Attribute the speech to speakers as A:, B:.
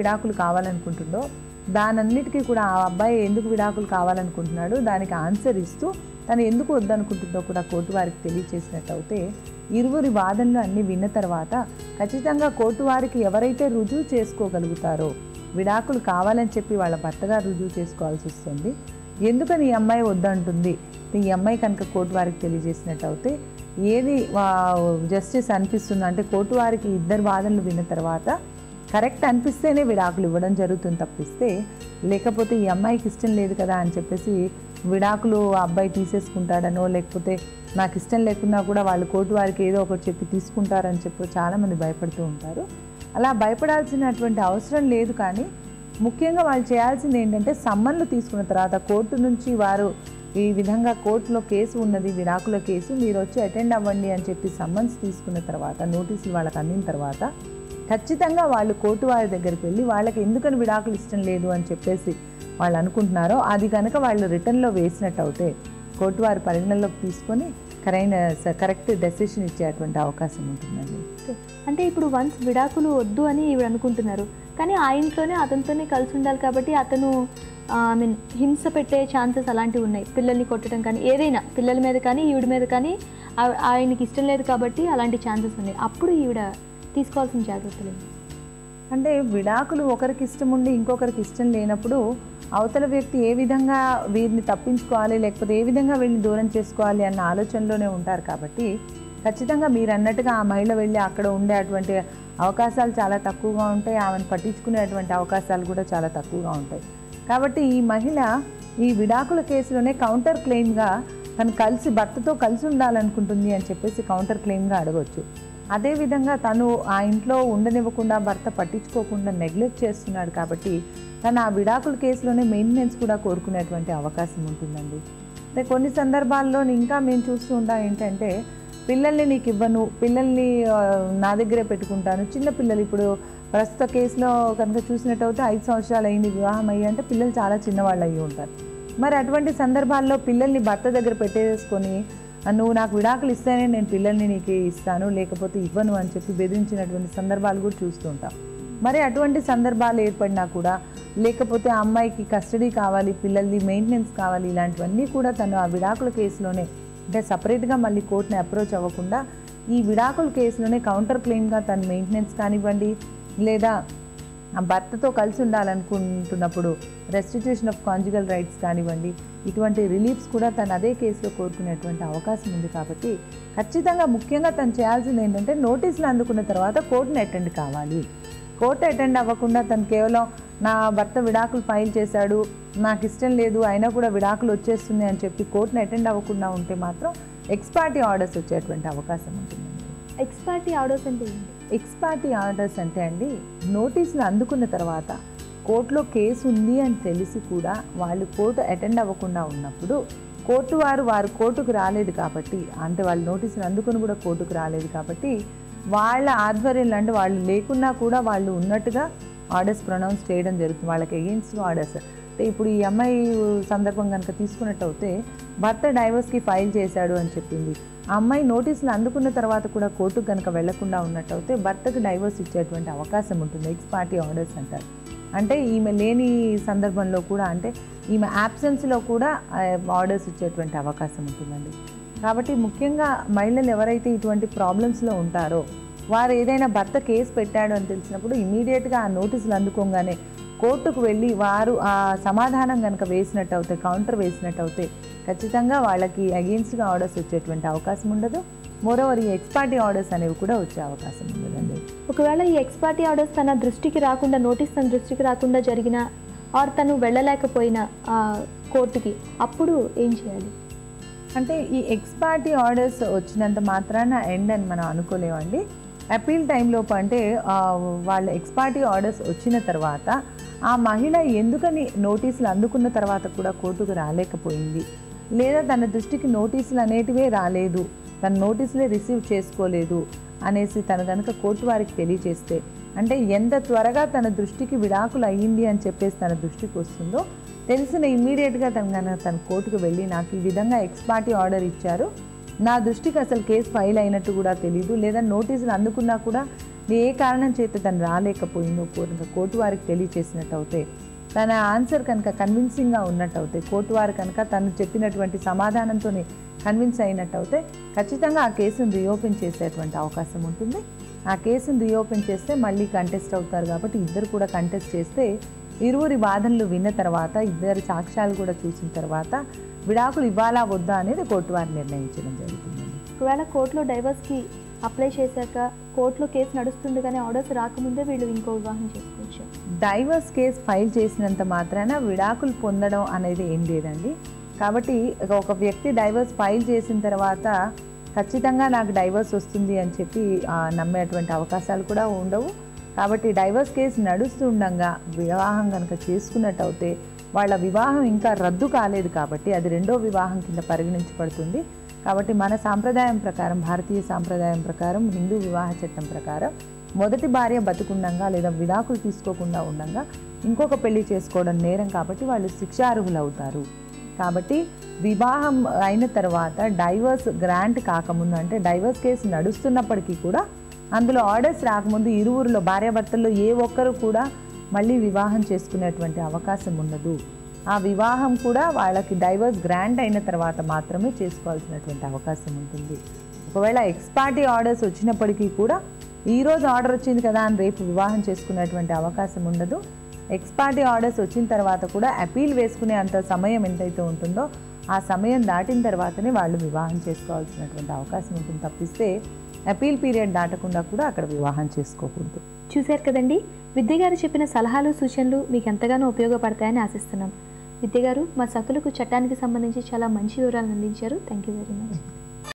A: విడాకులు కావాలనుకుంటుందో దానన్నిటికీ కూడా ఆ అబ్బాయి ఎందుకు విడాకులు కావాలనుకుంటున్నాడు దానికి ఆన్సర్ ఇస్తూ తను ఎందుకు వద్దనుకుంటుందో కూడా కోర్టు వారికి తెలియచేసినట్టు అయితే ఇరువురి వాదనలు అన్నీ విన్న తర్వాత ఖచ్చితంగా కోర్టు వారికి ఎవరైతే రుజువు చేసుకోగలుగుతారో విడాకులు కావాలని చెప్పి వాళ్ళ భర్తగా రుజువు చేసుకోవాల్సి వస్తుంది. ఎందుకని ఈ అమ్మాయి వద్దంటుంది, ఈ అమ్మాయి కనుక కోర్టు వారికి తెలియజేసినట్టు అయితే ఏది జస్టిస్ అనిపిస్తుంది అంటే కోర్టు వారికి ఇద్దరు వాదనలు విన్న తర్వాత కరెక్ట్ అనిపిస్తేనే విడాకులు ఇవ్వడం జరుగుతుంది తప్పిస్తే లేకపోతే ఈ అమ్మాయికి ఇష్టం లేదు కదా అని చెప్పేసి విడాకులు ఆ అబ్బాయి తీసేసుకుంటాడనో లేకపోతే నాకు ఇష్టం లేకున్నా కూడా వాళ్ళు కోర్టు వారికి ఏదో ఒకటి చెప్పి తీసుకుంటారని చెప్పి చాలామంది భయపడుతూ ఉంటారు. అలా భయపడాల్సినటువంటి అవసరం లేదు. కానీ ముఖ్యంగా వాళ్ళు చేయాల్సింది ఏంటంటే సమ్మన్లు తీసుకున్న తర్వాత కోర్టు నుంచి వారు ఈ విధంగా కోర్టులో కేసు ఉన్నది విడాకుల కేసు మీరు వచ్చి అటెండ్ అవ్వండి అని చెప్పి సమ్మన్స్ తీసుకున్న తర్వాత నోటీసులు వాళ్ళకి అందిన తర్వాత ఖచ్చితంగా వాళ్ళు కోర్టు వారి దగ్గరికి వెళ్ళి వాళ్ళకి ఎందుకని విడాకులు ఇష్టం లేదు అని చెప్పేసి వాళ్ళు అనుకుంటున్నారో అది కనుక వాళ్ళు రిటర్న్లో వేసినట్టు అయితే కోర్టు వారి పరిగణనలోకి తీసుకొని కరెక్ట్ డెసిషన్ ఇచ్చేటువంటి అవకాశం ఉంటుందండి.
B: అంటే ఇప్పుడు వన్స్ విడాకులు వద్దు అని ఈవిడ అనుకుంటున్నారు, కానీ ఆ ఇంట్లోనే అతనితోనే కలిసి ఉండాలి కాబట్టి అతను హింస పెట్టే ఛాన్సెస్ అలాంటివి ఉన్నాయి. పిల్లల్ని కొట్టడం కానీ ఏదైనా పిల్లల మీద కానీ ఈవిడ మీద కానీ ఆయనకి ఇష్టం లేదు కాబట్టి అలాంటి ఛాన్సెస్ ఉన్నాయి. అప్పుడు ఈవిడ తీసుకోవాల్సిన జాగ్రత్తలు
A: అంటే విడాకులు ఒకరికి ఇష్టం ఉండి ఇంకొకరికి ఇష్టం లేనప్పుడు అవతల వ్యక్తి ఏ విధంగా వీరిని తప్పించుకోవాలి లేకపోతే ఏ విధంగా వీళ్ళని దూరం చేసుకోవాలి అన్న ఆలోచనలోనే ఉంటారు. కాబట్టి ఖచ్చితంగా మీరు అన్నట్టుగా ఆ మహిళ వెళ్ళి అక్కడ ఉండేటువంటి అవకాశాలు చాలా తక్కువగా ఉంటాయి, ఆమెను పట్టించుకునేటువంటి అవకాశాలు కూడా చాలా తక్కువగా ఉంటాయి. కాబట్టి ఈ మహిళ ఈ విడాకుల కేసులోనే కౌంటర్ క్లెయిమ్గా తను భర్తతో కలిసి ఉండాలనుకుంటుంది అని చెప్పేసి కౌంటర్ క్లెయిమ్గా అడగవచ్చు. అదేవిధంగా తను ఆ ఇంట్లో ఉండనివ్వకుండా భర్త పట్టించుకోకుండా నెగ్లెక్ట్ చేస్తున్నాడు కాబట్టి తను ఆ విడాకుల కేసులోనే మెయింటెనెన్స్ కూడా కోరుకునేటువంటి అవకాశం ఉంటుందండి. అంటే కొన్ని సందర్భాల్లో ఇంకా మేము చూస్తూ ఉంటాం ఏంటంటే పిల్లల్ని నీకు ఇవ్వను, పిల్లల్ని నా దగ్గరే పెట్టుకుంటాను, చిన్న పిల్లలు ఇప్పుడు ప్రస్తుత కేసులో కనుక చూసినట్టయితే 5 సంవత్సరాలు అయింది వివాహం అయ్యి అంటే పిల్లలు చాలా చిన్నవాళ్ళు అయ్యి ఉంటారు. మరి అటువంటి సందర్భాల్లో పిల్లల్ని భర్త దగ్గర పెట్టేసుకొని నువ్వు నాకు విడాకులు ఇస్తేనే నేను పిల్లల్ని నీకు ఇస్తాను లేకపోతే ఇవ్వను అని చెప్పి బెదిరించినటువంటి సందర్భాలు కూడా చూస్తూ ఉంటాం. మరి అటువంటి సందర్భాలు ఏర్పడినా కూడా లేకపోతే ఆ అమ్మాయికి కస్టడీ కావాలి, పిల్లల్ని మెయింటెనెన్స్ కావాలి, ఇలాంటివన్నీ కూడా తను ఆ విడాకుల కేసులోనే అంటే సపరేట్గా మళ్ళీ కోర్టుని అప్రోచ్ అవ్వకుండా ఈ విడాకుల కేసులోనే కౌంటర్ క్లెయిమ్గా తను మెయింటెనెన్స్ కానివ్వండి లేదా భర్తతో కలిసి ఉండాలనుకుంటున్నప్పుడు రెస్టిట్యూషన్ ఆఫ్ కాంజుగల్ రైట్స్ కానివ్వండి ఇటువంటి రిలీఫ్స్ కూడా తను అదే కేసులో కోరుకునేటువంటి అవకాశం ఉంది. కాబట్టి ఖచ్చితంగా ముఖ్యంగా తను చేయాల్సింది ఏంటంటే నోటీసులు అందుకున్న తర్వాత కోర్టుని అటెండ్ కావాలి. కోర్టు అటెండ్ అవ్వకుండా తను కేవలం నా భర్త విడాకులు ఫైల్ చేశాడు, నాకు ఇష్టం లేదు అయినా కూడా విడాకులు వచ్చేస్తుంది అని చెప్పి కోర్టుని అటెండ్ అవ్వకుండా ఉంటే మాత్రం ఎక్స్ పార్టీ ఆర్డర్స్ వచ్చేటువంటి అవకాశం ఉంటుందండి.
B: ఎక్స్ పార్టీ ఆర్డర్స్ అంటే ఏంటి?
A: ఎక్స్ పార్టీ ఆర్డర్స్ అంటే అండి నోటీసులు అందుకున్న తర్వాత కోర్టులో కేసు ఉంది అని తెలిసి కూడా వాళ్ళు కోర్టు అటెండ్ అవ్వకుండా ఉన్నప్పుడు కోర్టు వారు కోర్టుకు రాలేదు కాబట్టి అంటే వాళ్ళు నోటీసులు అందుకుని కూడా కోర్టుకు రాలేదు కాబట్టి వాళ్ళ ఆధ్వర్యంలో అంటే వాళ్ళు లేకున్నా కూడా వాళ్ళు ఉన్నట్టుగా ఆర్డర్స్ ప్రొనౌన్స్ చేయడం జరుగుతుంది. వాళ్ళకి ఎగెయిన్స్ట్గా ఆర్డర్స్ అంటే ఇప్పుడు ఈ అమ్మాయి సందర్భం కనుక తీసుకున్నట్టు అయితే భర్త డైవర్స్కి ఫైల్ చేశాడు అని చెప్పింది. ఆ అమ్మాయి నోటీసులు అందుకున్న తర్వాత కూడా కోర్టుకు కనుక వెళ్లకుండా ఉన్నట్టు అయితే భర్తకు డైవర్స్ ఇచ్చేటువంటి అవకాశం ఉంటుంది. ఎక్స్ పార్టీ ఆర్డర్స్ అంటారు. అంటే ఈమె లేని సందర్భంలో కూడా అంటే ఈమె యాబ్సెన్స్లో కూడా ఆర్డర్స్ ఇచ్చేటువంటి అవకాశం ఉంటుందండి. కాబట్టి ముఖ్యంగా మహిళలు ఎవరైతే ఇటువంటి ప్రాబ్లమ్స్లో ఉంటారో వారు ఏదైనా భర్త కేసు పెట్టాడు అని తెలిసినప్పుడు ఇమీడియట్గా ఆ నోటీసులు అందుకోగానే కోర్టుకు వెళ్ళి వారు ఆ సమాధానం కనుక వేసినట్టు అవుతే కౌంటర్ వేసినట్టు అవుతే ఖచ్చితంగా వాళ్ళకి అగెయిన్స్ట్గా ఆర్డర్స్ వచ్చేటువంటి అవకాశం ఉండదు. మోరోవర్ ఈ ఎక్స్ పార్టీ ఆర్డర్స్ అనేవి కూడా వచ్చే అవకాశం ఉండదండి.
B: ఒకవేళ ఈ ఎక్స్ పార్టీ ఆర్డర్స్ తన దృష్టికి రాకుండా నోటీస్ తన దృష్టికి రాకుండా జరిగినా ఆర్ తను వెళ్ళలేకపోయినా కోర్టుకి అప్పుడు ఏం చేయాలి?
A: అంటే ఈ ఎక్స్ పార్టీ ఆర్డర్స్ వచ్చినంత మాత్రాన ఎండ్ అని మనం అనుకోలేమండి. అపీల్ టైంలోపు అంటే వాళ్ళ ఎక్స్ పార్టీ ఆర్డర్స్ వచ్చిన తర్వాత ఆ మహిళ ఎందుకని నోటీసులు అందుకున్న తర్వాత కూడా కోర్టుకు రాలేకపోయింది లేదా తన దృష్టికి నోటీసులు అనేటివే రాలేదు, తన నోటీసులే రిసీవ్ చేసుకోలేదు అనేసి తను కనుక కోర్టు వారికి తెలియజేస్తే అంటే ఎంత త్వరగా తన దృష్టికి విడాకులు అయ్యింది అని చెప్పేసి తన దృష్టికి వస్తుందో తెలిసిన ఇమ్మీడియట్గా తన కోర్టుకు వెళ్ళి నాకు ఈ విధంగా ఎక్స్ పార్టీ ఆర్డర్ ఇచ్చారు, నా దృష్టికి అసలు కేసు ఫైల్ అయినట్టు కూడా తెలియదు, లేదా నోటీసులు అందుకున్నా కూడా ఏ కారణం చేత తను రాలేకపోయిందో కోర్టు వారికి తెలియచేసినట్టు అవుతే, తన ఆన్సర్ కనుక కన్విన్సింగ్గా ఉన్నట్టు అవుతే, కోర్టు వారు కనుక తను చెప్పినటువంటి సమాధానంతో కన్విన్స్ అయినట్టు అయితే ఖచ్చితంగా ఆ కేసును రీఓపెన్ చేసేటువంటి అవకాశం ఉంటుంది. ఆ కేసును రీఓపెన్ చేస్తే మళ్ళీ కంటెస్ట్ అవుతారు కాబట్టి ఇద్దరు కూడా కంటెస్ట్ చేస్తే ఇరువురి వాదనలు విన్న తర్వాత, ఇద్దరు సాక్ష్యాలు కూడా చూసిన తర్వాత విడాకులు ఇవ్వాలా వద్దా అనేది కోర్టు వారు నిర్ణయించడం జరుగుతుంది.
B: ఒకవేళ కోర్టులో డైవర్స్కి అప్లై చేశాక కోర్టులో కేసు నడుస్తుండగానే ఆర్డర్స్ రాకముందే వీళ్ళు ఇంకో వివాహం చేసుకోవచ్చు.
A: డైవర్స్ కేసు ఫైల్ చేసినంత మాత్రాన విడాకులు పొందడం అనేది ఏం లేదండి. కాబట్టి ఒక వ్యక్తి డైవర్స్ ఫైల్ చేసిన తర్వాత ఖచ్చితంగా నాకు డైవర్స్ వస్తుంది అని చెప్పి నమ్మేటువంటి అవకాశాలు కూడా ఉండవు. కాబట్టి డైవర్స్ కేసు నడుస్తుండగా వివాహం కనుక చేసుకున్నట్టు అయితే వాళ్ళ వివాహం ఇంకా రద్దు కాలేదు కాబట్టి అది రెండో వివాహం కింద పరిగణించబడుతుంది. కాబట్టి మన సాంప్రదాయం ప్రకారం, భారతీయ సాంప్రదాయం ప్రకారం, హిందూ వివాహ చట్టం ప్రకారం మొదటి భార్య బతుకుండగా లేదా విడాకులు తీసుకోకుండా ఉండగా ఇంకొక పెళ్లి చేసుకోవడం నేరం కాబట్టి వాళ్ళు శిక్షార్హులు అవుతారు. కాబట్టి వివాహం అయిన తర్వాత డైవర్స్ గ్రాంట్ కాకముందు, అంటే డైవర్స్ కేసు నడుస్తున్నప్పటికీ కూడా అందులో ఆర్డర్స్ రాకముందు ఇరువురిలో భార్యాభర్తల్లో ఏ ఒక్కరు కూడా మళ్ళీ వివాహం చేసుకునేటువంటి అవకాశం ఉండదు. ఆ వివాహం కూడా వాళ్ళకి డైవర్స్ గ్రాంట్ అయిన తర్వాత మాత్రమే చేసుకోవాల్సినటువంటి అవకాశం ఉంటుంది. ఒకవేళ ఎక్స్పార్టీ ఆర్డర్స్ వచ్చినప్పటికీ కూడా ఈరోజు ఆర్డర్ వచ్చింది కదా అని రేపు వివాహం చేసుకునేటువంటి అవకాశం ఉండదు. ఎక్స్పార్టీ ఆర్డర్స్ వచ్చిన తర్వాత కూడా అపీల్ వేసుకునే అంత సమయం ఎంతైతే ఉంటుందో ఆ సమయం దాటిన తర్వాతనే వాళ్ళు వివాహం చేసుకోవాల్సినటువంటి అవకాశం ఉంటుంది. తప్పిస్తే అపీల్ పీరియడ్ దాటకుండా కూడా అక్కడ వివాహం చేసుకోకూడదు.
B: చూశారు కదండి, విద్య గారు చెప్పిన సలహాలు సూచనలు మీకు ఎంతగానో ఉపయోగపడతాయని ఆశిస్తున్నాం. విద్య గారు మా సకులకు చట్టానికి సంబంధించి చాలా మంచి వివరాలను అందించారు. Thank you very much.